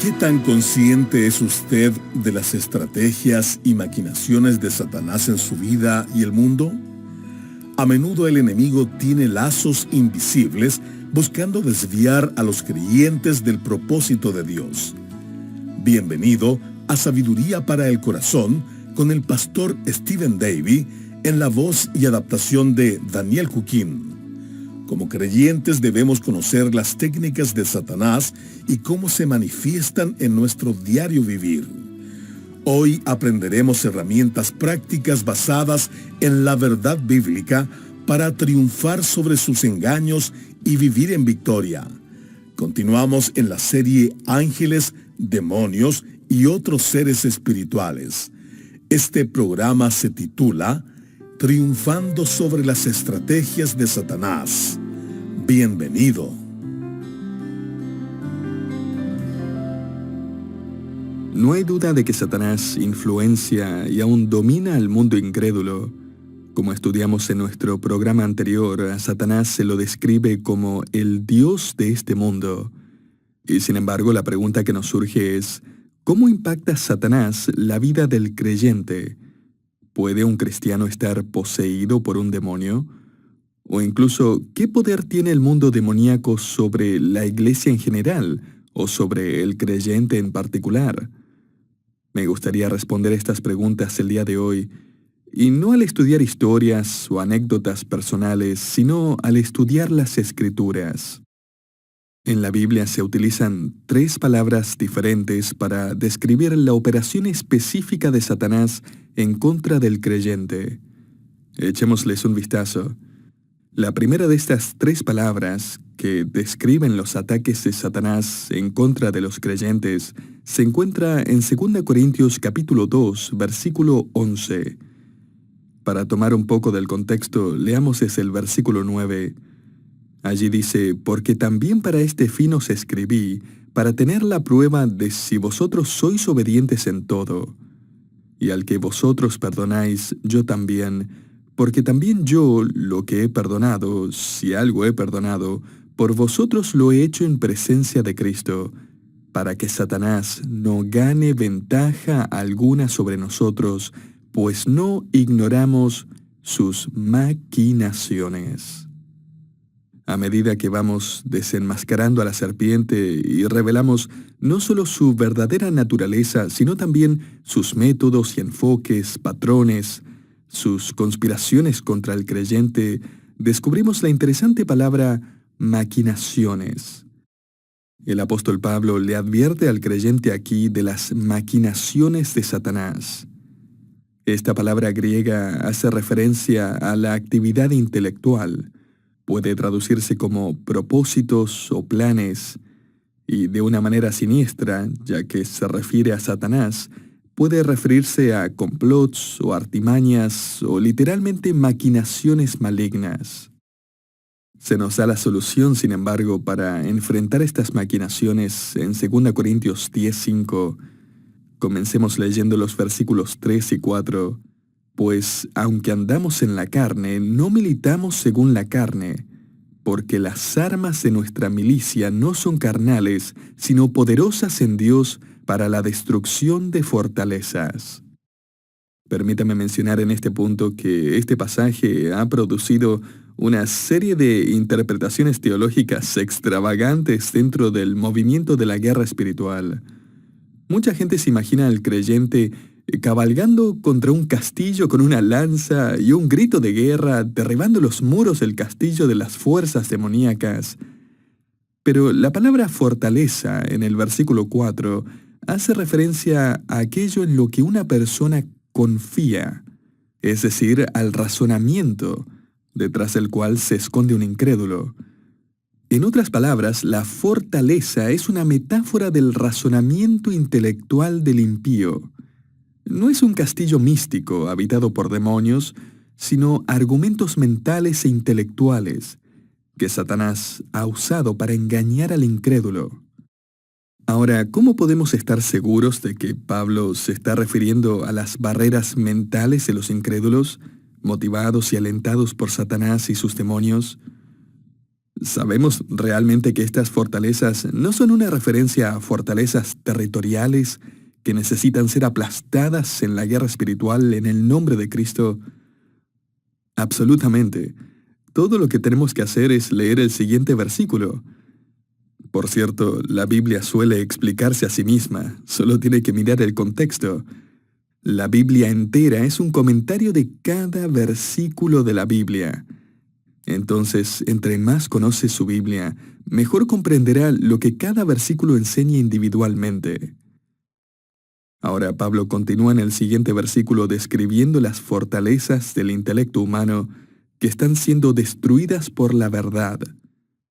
¿Qué tan consciente es usted de las estrategias y maquinaciones de Satanás en su vida y el mundo? A menudo el enemigo tiene lazos invisibles buscando desviar a los creyentes del propósito de Dios. Bienvenido a Sabiduría para el Corazón con el pastor Stephen Davey en la voz y adaptación de Daniel Cuquín. Como creyentes debemos conocer las técnicas de Satanás y cómo se manifiestan en nuestro diario vivir. Hoy aprenderemos herramientas prácticas basadas en la verdad bíblica para triunfar sobre sus engaños y vivir en victoria. Continuamos en la serie Ángeles, Demonios y otros seres espirituales. Este programa se titula Triunfando sobre las estrategias de Satanás. Bienvenido. No hay duda de que Satanás influencia y aún domina al mundo incrédulo. Como estudiamos en nuestro programa anterior, a Satanás se lo describe como el Dios de este mundo. Y sin embargo, la pregunta que nos surge es, ¿cómo impacta Satanás la vida del creyente? ¿Puede un cristiano estar poseído por un demonio? O incluso, ¿qué poder tiene el mundo demoníaco sobre la iglesia en general o sobre el creyente en particular? Me gustaría responder estas preguntas el día de hoy, y no al estudiar historias o anécdotas personales, sino al estudiar las Escrituras. En la Biblia se utilizan 3 palabras diferentes para describir la operación específica de Satanás en contra del creyente. Echémosles un vistazo. La primera de estas 3 palabras, que describen los ataques de Satanás en contra de los creyentes, se encuentra en 2 Corintios capítulo 2, versículo 11. Para tomar un poco del contexto, leamos desde el versículo 9. Allí dice, porque también para este fin os escribí, para tener la prueba de si vosotros sois obedientes en todo. Y al que vosotros perdonáis, yo también, porque también yo lo que he perdonado, si algo he perdonado, por vosotros lo he hecho en presencia de Cristo, para que Satanás no gane ventaja alguna sobre nosotros, pues no ignoramos sus maquinaciones. A medida que vamos desenmascarando a la serpiente y revelamos no solo su verdadera naturaleza, sino también sus métodos y enfoques, patrones, sus conspiraciones contra el creyente, descubrimos la interesante palabra maquinaciones. El apóstol Pablo le advierte al creyente aquí de las maquinaciones de Satanás. Esta palabra griega hace referencia a la actividad intelectual. Puede traducirse como propósitos o planes, y de una manera siniestra, ya que se refiere a Satanás, puede referirse a complots o artimañas o literalmente maquinaciones malignas. Se nos da la solución, sin embargo, para enfrentar estas maquinaciones en 2 Corintios 10:5. Comencemos leyendo los versículos 3 y 4. Pues, aunque andamos en la carne, no militamos según la carne, porque las armas de nuestra milicia no son carnales, sino poderosas en Dios para la destrucción de fortalezas. Permítame mencionar en este punto que este pasaje ha producido una serie de interpretaciones teológicas extravagantes dentro del movimiento de la guerra espiritual. Mucha gente se imagina al creyente cabalgando contra un castillo con una lanza y un grito de guerra, derribando los muros del castillo de las fuerzas demoníacas. Pero la palabra fortaleza en el versículo 4 hace referencia a aquello en lo que una persona confía, es decir, al razonamiento, detrás del cual se esconde un incrédulo. En otras palabras, la fortaleza es una metáfora del razonamiento intelectual del impío. No es un castillo místico habitado por demonios, sino argumentos mentales e intelectuales que Satanás ha usado para engañar al incrédulo. Ahora, ¿cómo podemos estar seguros de que Pablo se está refiriendo a las barreras mentales de los incrédulos, motivados y alentados por Satanás y sus demonios? ¿Sabemos realmente que estas fortalezas no son una referencia a fortalezas territoriales que necesitan ser aplastadas en la guerra espiritual en el nombre de Cristo? Absolutamente. Todo lo que tenemos que hacer es leer el siguiente versículo. Por cierto, la Biblia suele explicarse a sí misma, solo tiene que mirar el contexto. La Biblia entera es un comentario de cada versículo de la Biblia. Entonces, entre más conoce su Biblia, mejor comprenderá lo que cada versículo enseña individualmente. Ahora Pablo continúa en el siguiente versículo describiendo las fortalezas del intelecto humano que están siendo destruidas por la verdad.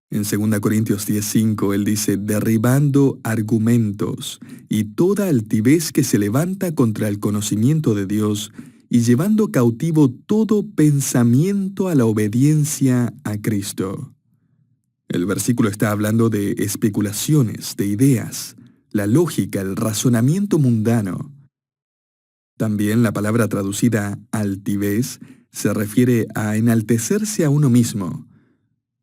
En 2 Corintios 10:5 él dice, derribando argumentos y toda altivez que se levanta contra el conocimiento de Dios y llevando cautivo todo pensamiento a la obediencia a Cristo. El versículo está hablando de especulaciones, de ideas, la lógica, el razonamiento mundano. También la palabra traducida altivez se refiere a enaltecerse a uno mismo.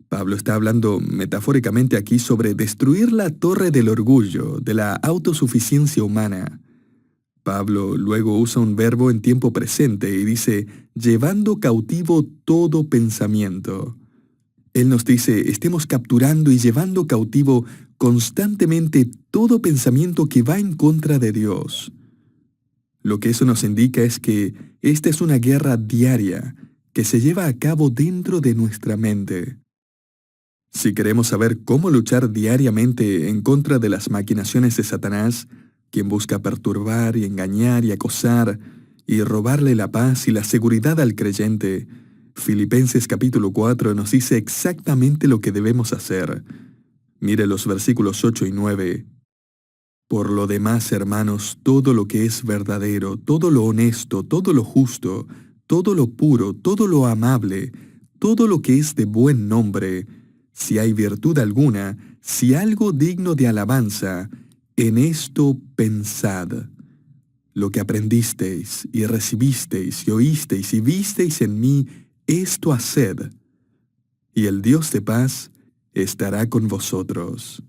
Pablo está hablando metafóricamente aquí sobre destruir la torre del orgullo, de la autosuficiencia humana. Pablo luego usa un verbo en tiempo presente y dice, llevando cautivo todo pensamiento. Él nos dice, estemos capturando y llevando cautivo constantemente todo pensamiento que va en contra de Dios. Lo que eso nos indica es que esta es una guerra diaria que se lleva a cabo dentro de nuestra mente. Si queremos saber cómo luchar diariamente en contra de las maquinaciones de Satanás, quien busca perturbar y engañar y acosar y robarle la paz y la seguridad al creyente, Filipenses capítulo 4 nos dice exactamente lo que debemos hacer. Mire los versículos 8 y 9. Por lo demás, hermanos, todo lo que es verdadero, todo lo honesto, todo lo justo, todo lo puro, todo lo amable, todo lo que es de buen nombre, si hay virtud alguna, si algo digno de alabanza, en esto pensad. Lo que aprendisteis y recibisteis y oísteis y visteis en mí, esto haced, y el Dios de paz estará con vosotros.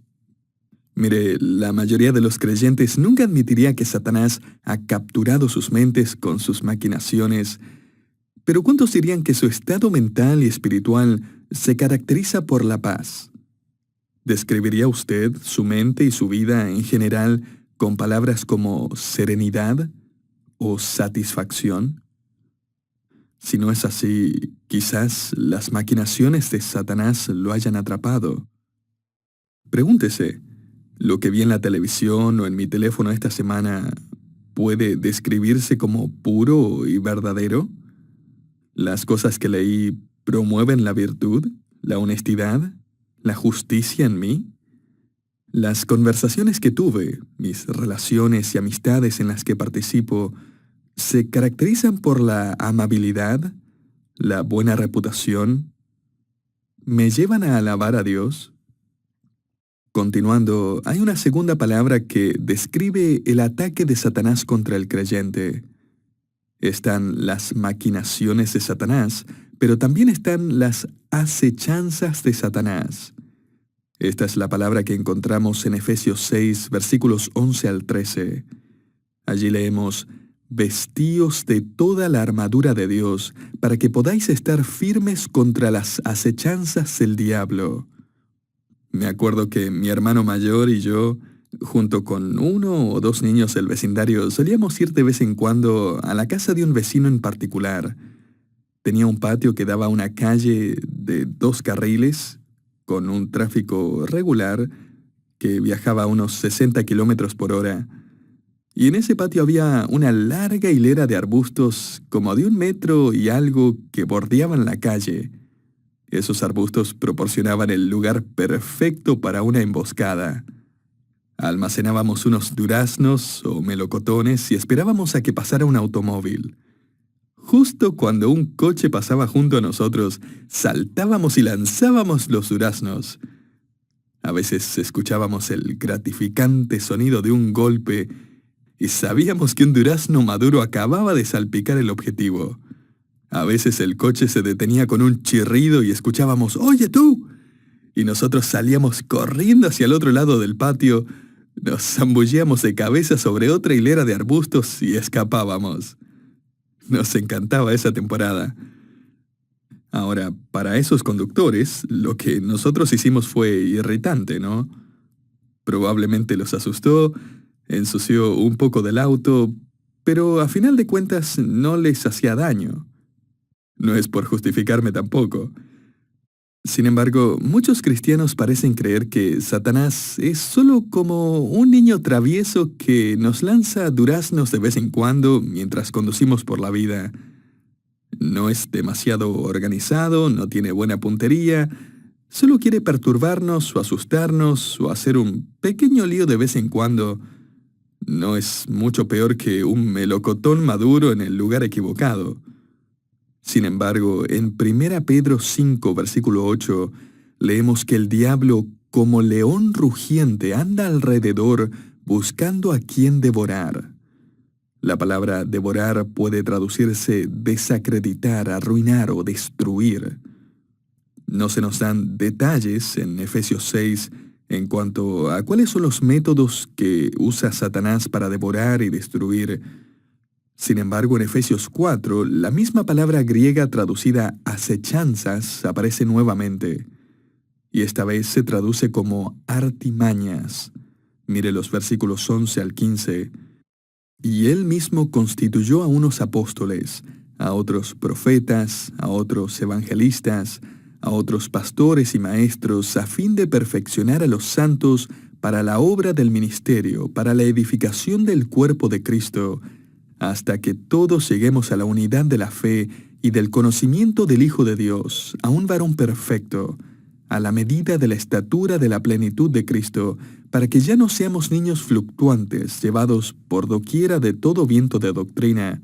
Mire, la mayoría de los creyentes nunca admitiría que Satanás ha capturado sus mentes con sus maquinaciones, pero ¿cuántos dirían que su estado mental y espiritual se caracteriza por la paz? ¿Describiría usted su mente y su vida en general con palabras como serenidad o satisfacción? Si no es así, quizás las maquinaciones de Satanás lo hayan atrapado. Pregúntese, ¿lo que vi en la televisión o en mi teléfono esta semana puede describirse como puro y verdadero? ¿Las cosas que leí promueven la virtud, la honestidad, la justicia en mí? Las conversaciones que tuve, mis relaciones y amistades en las que participo, ¿se caracterizan por la amabilidad, la buena reputación? ¿Me llevan a alabar a Dios? Continuando, hay una segunda palabra que describe el ataque de Satanás contra el creyente. Están las maquinaciones de Satanás, pero también están las acechanzas de Satanás. Esta es la palabra que encontramos en Efesios 6, versículos 11 al 13. Allí leemos, vestíos de toda la armadura de Dios, para que podáis estar firmes contra las acechanzas del diablo. Me acuerdo que mi hermano mayor y yo, junto con 1 o 2 niños del vecindario, solíamos ir de vez en cuando a la casa de un vecino en particular. Tenía un patio que daba a una calle de 2 carriles, con un tráfico regular que viajaba a unos 60 kilómetros por hora. Y en ese patio había una larga hilera de arbustos como de 1 metro y algo que bordeaban la calle. Esos arbustos proporcionaban el lugar perfecto para una emboscada. Almacenábamos unos duraznos o melocotones y esperábamos a que pasara un automóvil. Justo cuando un coche pasaba junto a nosotros, saltábamos y lanzábamos los duraznos. A veces escuchábamos el gratificante sonido de un golpe y sabíamos que un durazno maduro acababa de salpicar el objetivo. A veces el coche se detenía con un chirrido y escuchábamos «¡Oye tú!». y nosotros salíamos corriendo hacia el otro lado del patio, nos zambullíamos de cabeza sobre otra hilera de arbustos y escapábamos. Nos encantaba esa temporada. Ahora, para esos conductores, lo que nosotros hicimos fue irritante, ¿no? Probablemente los asustó, ensució un poco del auto, pero a final de cuentas no les hacía daño. No es por justificarme tampoco. Sin embargo, muchos cristianos parecen creer que Satanás es solo como un niño travieso que nos lanza duraznos de vez en cuando mientras conducimos por la vida. No es demasiado organizado, no tiene buena puntería, solo quiere perturbarnos o asustarnos o hacer un pequeño lío de vez en cuando. No es mucho peor que un melocotón maduro en el lugar equivocado. Sin embargo, en 1 Pedro 5, versículo 8, leemos que el diablo, como león rugiente, anda alrededor buscando a quien devorar. La palabra devorar puede traducirse desacreditar, arruinar o destruir. No se nos dan detalles en Efesios 6 en cuanto a cuáles son los métodos que usa Satanás para devorar y destruir. Sin embargo, en Efesios 4, la misma palabra griega traducida acechanzas aparece nuevamente, y esta vez se traduce como artimañas. Mire los versículos 11 al 15. Y él mismo constituyó a unos apóstoles, a otros profetas, a otros evangelistas, a otros pastores y maestros, a fin de perfeccionar a los santos para la obra del ministerio, para la edificación del cuerpo de Cristo, hasta que todos lleguemos a la unidad de la fe y del conocimiento del Hijo de Dios, a un varón perfecto, a la medida de la estatura de la plenitud de Cristo, para que ya no seamos niños fluctuantes, llevados por doquiera de todo viento de doctrina,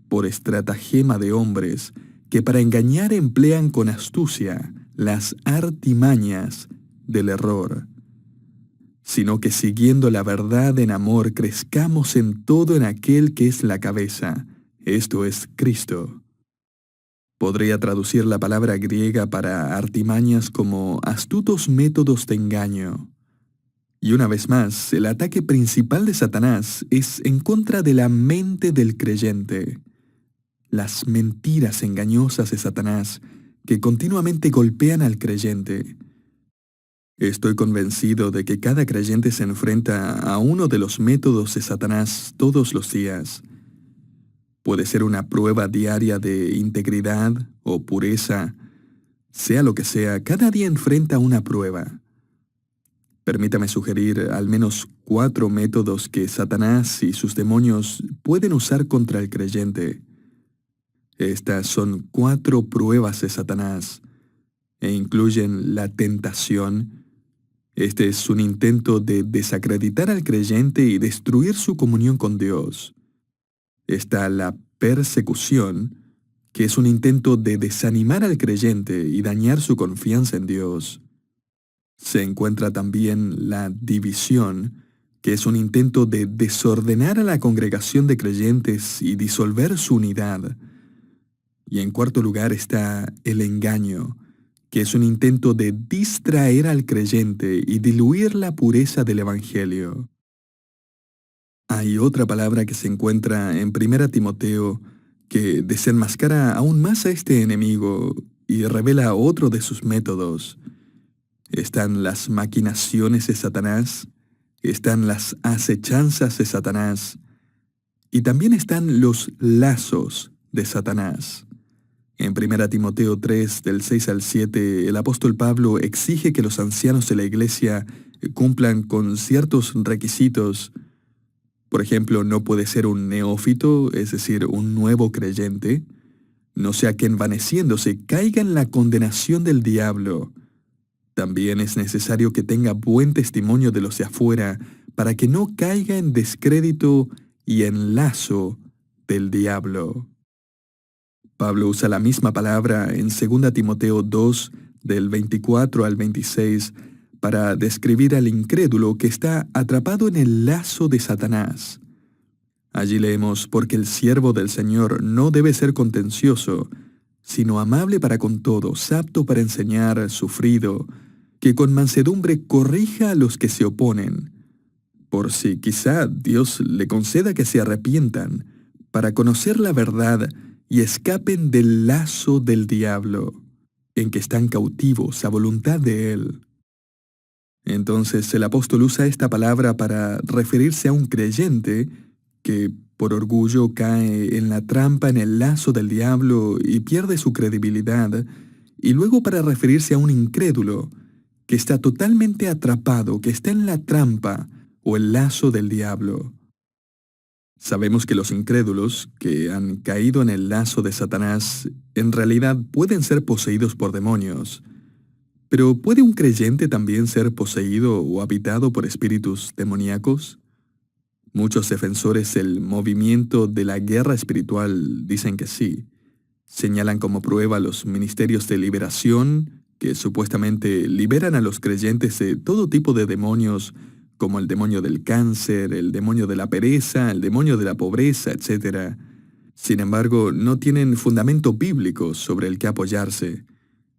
por estratagema de hombres, que para engañar emplean con astucia las artimañas del error, sino que siguiendo la verdad en amor crezcamos en todo en aquel que es la cabeza, esto es Cristo. Podría traducir la palabra griega para artimañas como astutos métodos de engaño. Y una vez más, el ataque principal de Satanás es en contra de la mente del creyente. Las mentiras engañosas de Satanás que continuamente golpean al creyente. Estoy convencido de que cada creyente se enfrenta a uno de los métodos de Satanás todos los días. Puede ser una prueba diaria de integridad o pureza. Sea lo que sea, cada día enfrenta una prueba. Permítame sugerir al menos 4 métodos que Satanás y sus demonios pueden usar contra el creyente. Estas son 4 pruebas de Satanás e incluyen la tentación. Este es un intento de desacreditar al creyente y destruir su comunión con Dios. Está la persecución, que es un intento de desanimar al creyente y dañar su confianza en Dios. Se encuentra también la división, que es un intento de desordenar a la congregación de creyentes y disolver su unidad. Y en cuarto lugar está el engaño, que es un intento de distraer al creyente y diluir la pureza del Evangelio. Hay otra palabra que se encuentra en 1 Timoteo que desenmascara aún más a este enemigo y revela otro de sus métodos. Están las maquinaciones de Satanás, están las acechanzas de Satanás, y también están los lazos de Satanás. En 1 Timoteo 3, del 6 al 7, el apóstol Pablo exige que los ancianos de la iglesia cumplan con ciertos requisitos. Por ejemplo, no puede ser un neófito, es decir, un nuevo creyente, no sea que envaneciéndose caiga en la condenación del diablo. También es necesario que tenga buen testimonio de los de afuera para que no caiga en descrédito y en lazo del diablo. Pablo usa la misma palabra en 2 Timoteo 2, del 24 al 26, para describir al incrédulo que está atrapado en el lazo de Satanás. Allí leemos, porque el siervo del Señor no debe ser contencioso, sino amable para con todos, apto para enseñar, sufrido, que con mansedumbre corrija a los que se oponen, por si quizá Dios le conceda que se arrepientan, para conocer la verdad y escapen del lazo del diablo, en que están cautivos a voluntad de él. Entonces el apóstol usa esta palabra para referirse a un creyente que por orgullo cae en la trampa, en el lazo del diablo y pierde su credibilidad, y luego para referirse a un incrédulo que está totalmente atrapado, que está en la trampa o el lazo del diablo. Sabemos que los incrédulos que han caído en el lazo de Satanás en realidad pueden ser poseídos por demonios. Pero ¿puede un creyente también ser poseído o habitado por espíritus demoníacos? Muchos defensores del movimiento de la guerra espiritual dicen que sí. Señalan como prueba los ministerios de liberación, que supuestamente liberan a los creyentes de todo tipo de demonios, como el demonio del cáncer, el demonio de la pereza, el demonio de la pobreza, etc. Sin embargo, no tienen fundamento bíblico sobre el que apoyarse.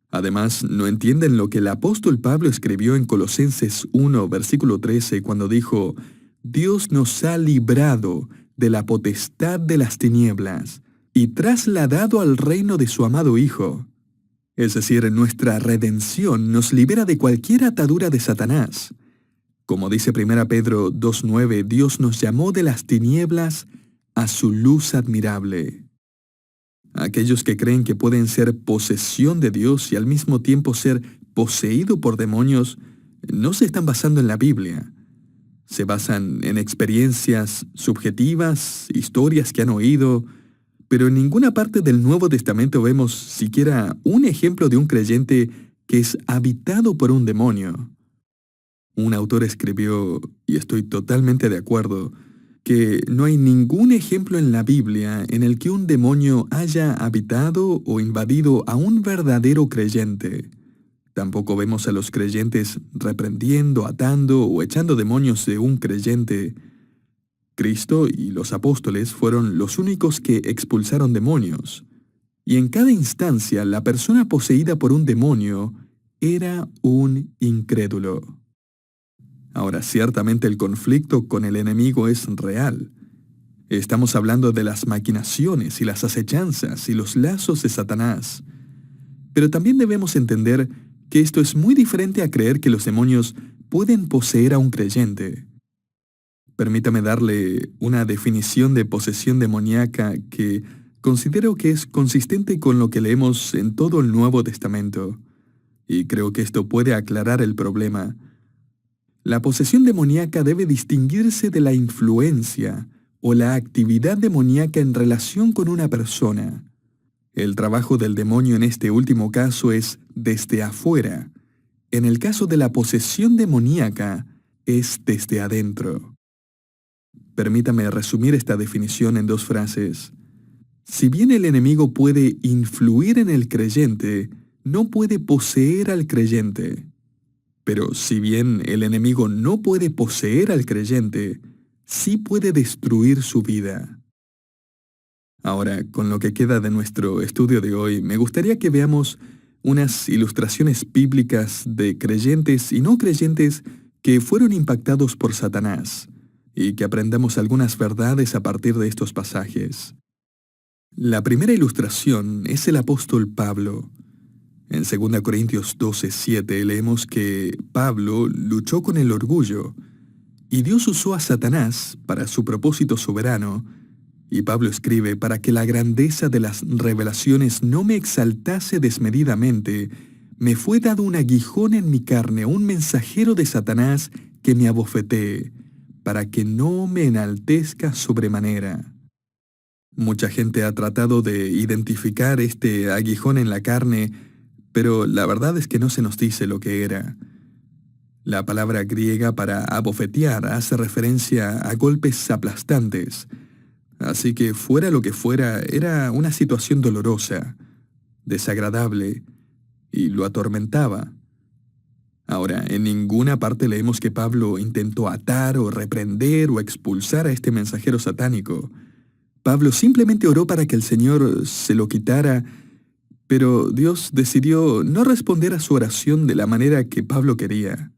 Además, no entienden lo que el apóstol Pablo escribió en Colosenses 1, versículo 13, cuando dijo: Dios nos ha librado de la potestad de las tinieblas y trasladado al reino de su amado Hijo. Es decir, nuestra redención nos libera de cualquier atadura de Satanás. Como dice 1 Pedro 2:9, Dios nos llamó de las tinieblas a su luz admirable. Aquellos que creen que pueden ser posesión de Dios y al mismo tiempo ser poseído por demonios, no se están basando en la Biblia. Se basan en experiencias subjetivas, historias que han oído, pero en ninguna parte del Nuevo Testamento vemos siquiera un ejemplo de un creyente que es habitado por un demonio. Un autor escribió, y estoy totalmente de acuerdo, que no hay ningún ejemplo en la Biblia en el que un demonio haya habitado o invadido a un verdadero creyente. Tampoco vemos a los creyentes reprendiendo, atando o echando demonios de un creyente. Cristo y los apóstoles fueron los únicos que expulsaron demonios. Y en cada instancia, la persona poseída por un demonio era un incrédulo. Ahora, ciertamente el conflicto con el enemigo es real. Estamos hablando de las maquinaciones y las acechanzas y los lazos de Satanás. Pero también debemos entender que esto es muy diferente a creer que los demonios pueden poseer a un creyente. Permítame darle una definición de posesión demoníaca que considero que es consistente con lo que leemos en todo el Nuevo Testamento. Y creo que esto puede aclarar el problema. La posesión demoníaca debe distinguirse de la influencia o la actividad demoníaca en relación con una persona. El trabajo del demonio en este último caso es desde afuera. En el caso de la posesión demoníaca, es desde adentro. Permítame resumir esta definición en 2 frases. Si bien el enemigo puede influir en el creyente, no puede poseer al creyente. Pero si bien el enemigo no puede poseer al creyente, sí puede destruir su vida. Ahora, con lo que queda de nuestro estudio de hoy, me gustaría que veamos unas ilustraciones bíblicas de creyentes y no creyentes que fueron impactados por Satanás, y que aprendamos algunas verdades a partir de estos pasajes. La primera ilustración es el apóstol Pablo. En 2 Corintios 12:7 leemos que Pablo luchó con el orgullo, y Dios usó a Satanás para su propósito soberano, y Pablo escribe: para que la grandeza de las revelaciones no me exaltase desmedidamente, me fue dado un aguijón en mi carne, un mensajero de Satanás que me abofetee, para que no me enaltezca sobremanera. Mucha gente ha tratado de identificar este aguijón en la carne, pero la verdad es que no se nos dice lo que era. La palabra griega para abofetear hace referencia a golpes aplastantes, así que fuera lo que fuera, era una situación dolorosa, desagradable, y lo atormentaba. Ahora, en ninguna parte leemos que Pablo intentó atar o reprender o expulsar a este mensajero satánico. Pablo simplemente oró para que el Señor se lo quitara, Pero Dios decidió no responder a su oración de la manera que Pablo quería.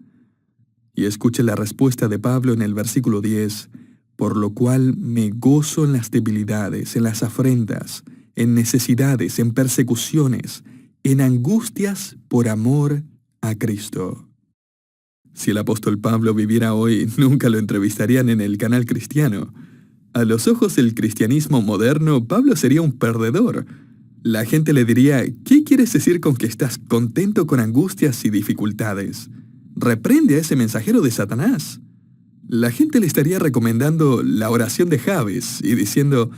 Y escuche la respuesta de Pablo en el versículo 10, por lo cual me gozo en las debilidades, en las afrentas, en necesidades, en persecuciones, en angustias por amor a Cristo. Si el apóstol Pablo viviera hoy, nunca lo entrevistarían en el canal cristiano. A los ojos del cristianismo moderno, Pablo sería un perdedor. La gente le diría, ¿qué quieres decir con que estás contento con angustias y dificultades? Reprende a ese mensajero de Satanás. La gente le estaría recomendando la oración de Jabes y diciendo,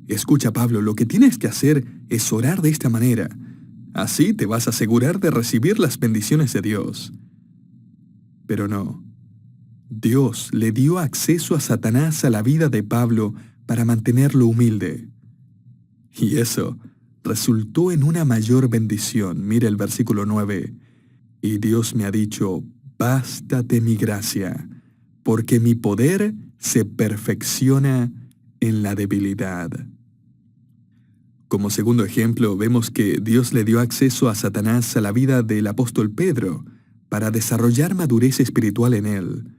escucha Pablo, lo que tienes que hacer es orar de esta manera. Así te vas a asegurar de recibir las bendiciones de Dios. Pero no. Dios le dio acceso a Satanás a la vida de Pablo para mantenerlo humilde. Y eso resultó en una mayor bendición. Mira el versículo 9. Y Dios me ha dicho, bástate mi gracia, porque mi poder se perfecciona en la debilidad. Como segundo ejemplo, vemos que Dios le dio acceso a Satanás a la vida del apóstol Pedro para desarrollar madurez espiritual en él.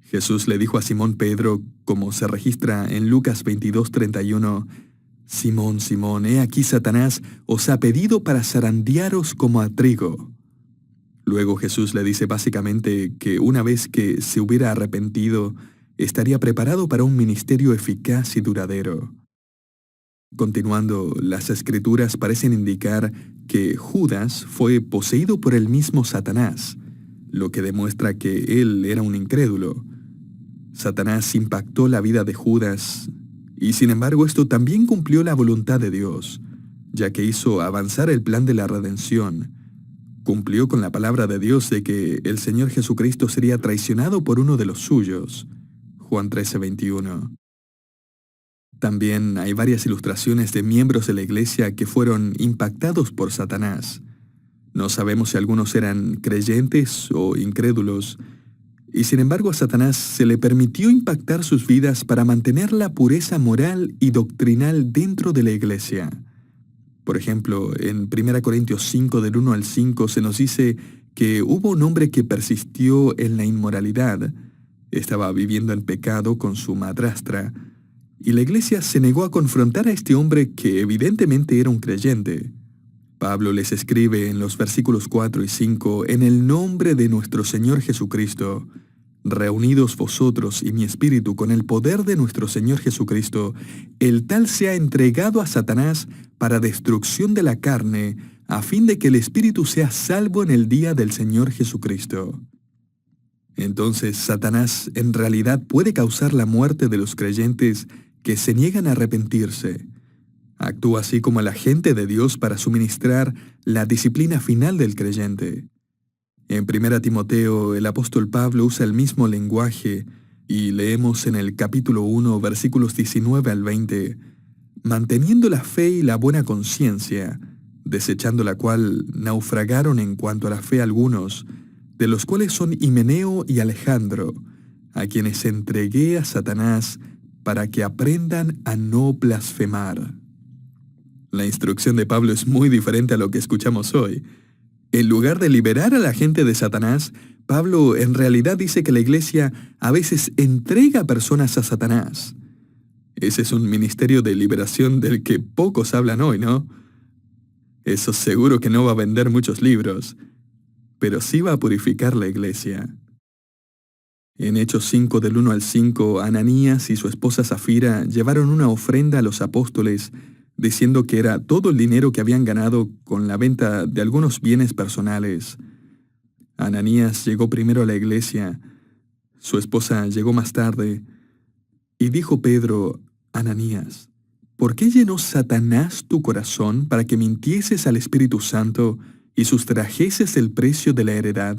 Jesús le dijo a Simón Pedro, como se registra en Lucas 22:31, Simón, Simón, he aquí Satanás os ha pedido para zarandearos como a trigo. Luego Jesús le dice básicamente que una vez que se hubiera arrepentido, estaría preparado para un ministerio eficaz y duradero. Continuando, las Escrituras parecen indicar que Judas fue poseído por el mismo Satanás, lo que demuestra que él era un incrédulo. Satanás impactó la vida de Judas, y sin embargo esto también cumplió la voluntad de Dios, ya que hizo avanzar el plan de la redención. Cumplió con la palabra de Dios de que el Señor Jesucristo sería traicionado por uno de los suyos. Juan 13:21. También hay varias ilustraciones de miembros de la iglesia que fueron impactados por Satanás. No sabemos si algunos eran creyentes o incrédulos, y sin embargo a Satanás se le permitió impactar sus vidas para mantener la pureza moral y doctrinal dentro de la iglesia. Por ejemplo, en 1 Corintios 5, del 1 al 5, se nos dice que hubo un hombre que persistió en la inmoralidad, estaba viviendo en pecado con su madrastra, y la iglesia se negó a confrontar a este hombre que evidentemente era un creyente. Pablo les escribe en los versículos 4 y 5, en el nombre de nuestro Señor Jesucristo, reunidos vosotros y mi espíritu con el poder de nuestro Señor Jesucristo, el tal sea entregado a Satanás para destrucción de la carne, a fin de que el espíritu sea salvo en el día del Señor Jesucristo. Entonces, Satanás en realidad puede causar la muerte de los creyentes que se niegan a arrepentirse. Actúa así como el agente de Dios para suministrar la disciplina final del creyente. En 1 Timoteo, el apóstol Pablo usa el mismo lenguaje y leemos en el capítulo 1, versículos 19 al 20, manteniendo la fe y la buena conciencia, desechando la cual naufragaron en cuanto a la fe algunos, de los cuales son Himeneo y Alejandro, a quienes entregué a Satanás para que aprendan a no blasfemar. La instrucción de Pablo es muy diferente a lo que escuchamos hoy. En lugar de liberar a la gente de Satanás, Pablo en realidad dice que la iglesia a veces entrega personas a Satanás. Ese es un ministerio de liberación del que pocos hablan hoy, ¿no? Eso seguro que no va a vender muchos libros, pero sí va a purificar la iglesia. En Hechos 5, del 1 al 5, Ananías y su esposa Zafira llevaron una ofrenda a los apóstoles, diciendo que era todo el dinero que habían ganado con la venta de algunos bienes personales. Ananías llegó primero a la iglesia, su esposa llegó más tarde, y dijo Pedro, Ananías, ¿por qué llenó Satanás tu corazón para que mintieses al Espíritu Santo y sustrajeses el precio de la heredad?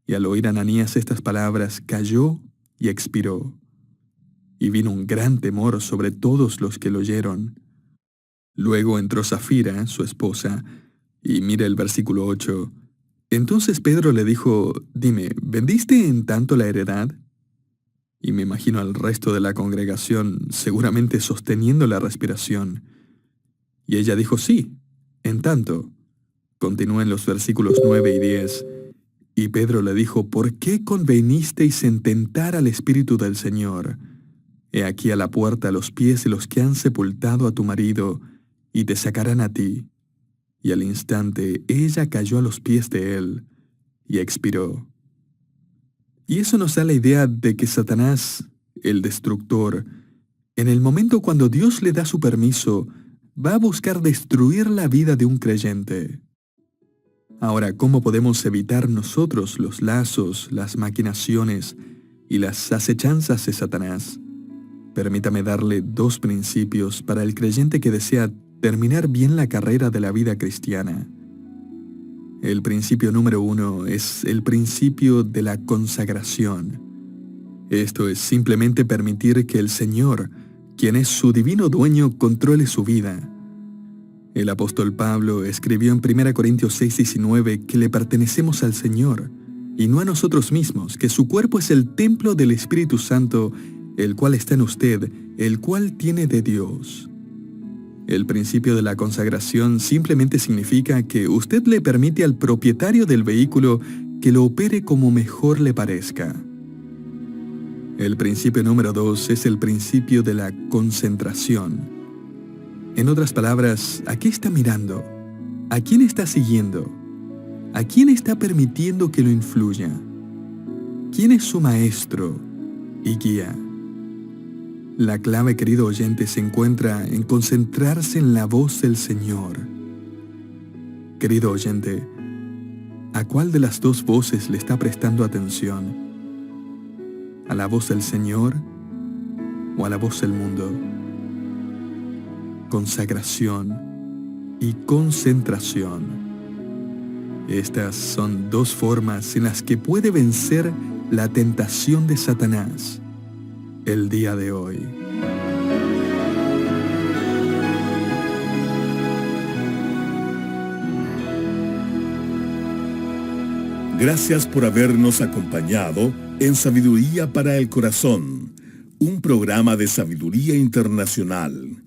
Y al oír Ananías estas palabras, cayó y expiró. Y vino un gran temor sobre todos los que lo oyeron. Luego entró Zafira, su esposa, y mira el versículo 8. Entonces Pedro le dijo, dime, ¿vendiste en tanto la heredad? Y me imagino al resto de la congregación seguramente sosteniendo la respiración. Y ella dijo, sí, En tanto, continúa en los versículos 9 y 10, y Pedro le dijo, ¿por qué convenisteis en tentar al Espíritu del Señor? He aquí a la puerta los pies de los que han sepultado a tu marido, y te sacarán a ti. Y al instante ella cayó a los pies de él, y expiró. Y eso nos da la idea de que Satanás, el destructor, en el momento cuando Dios le da su permiso, va a buscar destruir la vida de un creyente. Ahora, ¿cómo podemos evitar nosotros los lazos, las maquinaciones y las acechanzas de Satanás? Permítame darle 2 principios para el creyente que desea terminar bien la carrera de la vida cristiana. El principio número 1 es el principio de la consagración. Esto es simplemente permitir que el Señor, quien es su divino dueño, controle su vida. El apóstol Pablo escribió en 1 Corintios 6:19 que le pertenecemos al Señor, y no a nosotros mismos, que su cuerpo es el templo del Espíritu Santo, el cual está en usted, el cual tiene de Dios. El principio de la consagración simplemente significa que usted le permite al propietario del vehículo que lo opere como mejor le parezca. El principio número 2 es el principio de la concentración. En otras palabras, ¿a qué está mirando? ¿A quién está siguiendo? ¿A quién está permitiendo que lo influya? ¿Quién es su maestro y guía? La clave, querido oyente, se encuentra en concentrarse en la voz del Señor. Querido oyente, ¿a cuál de las 2 voces le está prestando atención? ¿A la voz del Señor o a la voz del mundo? Consagración y concentración. Estas son 2 formas en las que puede vencer la tentación de Satanás el día de hoy. Gracias por habernos acompañado en Sabiduría para el Corazón, un programa de sabiduría internacional.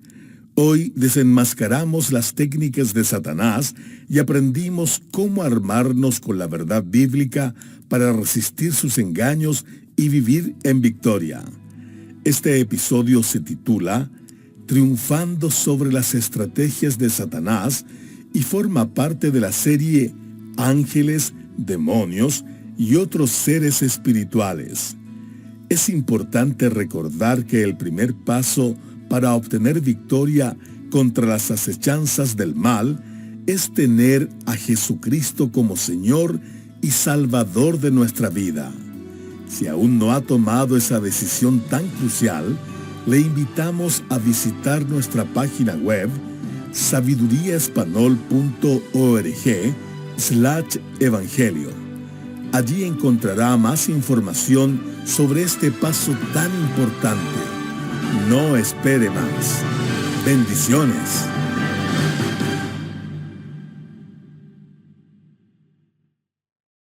Hoy desenmascaramos las técnicas de Satanás y aprendimos cómo armarnos con la verdad bíblica para resistir sus engaños y vivir en victoria. Este episodio se titula Triunfando sobre las estrategias de Satanás y forma parte de la serie Ángeles, demonios y otros seres espirituales. Es importante recordar que el primer paso para obtener victoria contra las acechanzas del mal es tener a Jesucristo como Señor y Salvador de nuestra vida. Si aún no ha tomado esa decisión tan crucial, le invitamos a visitar nuestra página web sabiduriaespanol.org/evangelio. Allí encontrará más información sobre este paso tan importante. No espere más. Bendiciones.